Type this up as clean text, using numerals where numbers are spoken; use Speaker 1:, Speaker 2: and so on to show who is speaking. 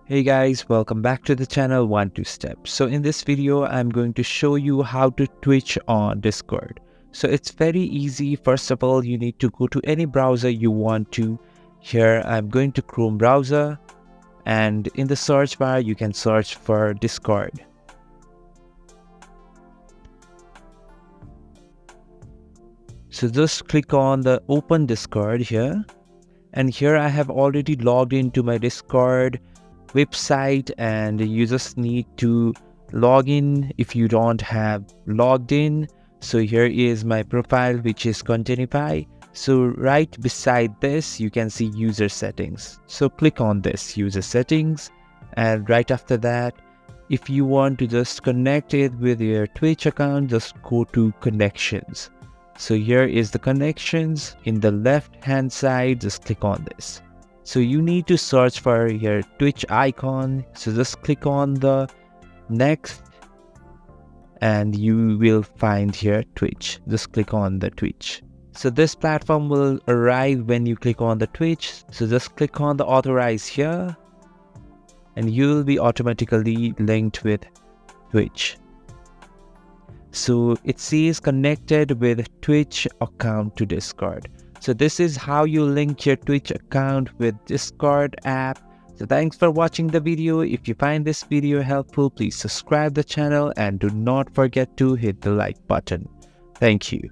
Speaker 1: Hey guys, welcome back to the channel 1-2 Steps. So in this video, I'm going to show you how to Twitch on Discord. So it's very easy. First of all, you need to go to any browser you want to. Here, I'm going to Chrome browser, and in the search bar, you can search for Discord. So just click on the Open Discord here. And here I have already logged into my Discord website, and you just need to log in if you don't have logged in. So here is my profile, which is Contentify. So right beside this, you can see user settings. So click on this user settings, and right after that, if you want to just connect it with your Twitch account, just go to connections. So here is the connections. In the left hand side, just click on this. So you need to search for your Twitch icon. So just click on the next and you will find here Twitch. Just click on the Twitch. So this platform will arrive when you click on the Twitch. So just click on the authorize here and you will be automatically linked with Twitch. So it says connected with Twitch account to Discord. So this is how you link your Twitch account with Discord app. So thanks for watching the video. If you find this video helpful, please subscribe the channel and do not forget to hit the like button. Thank you.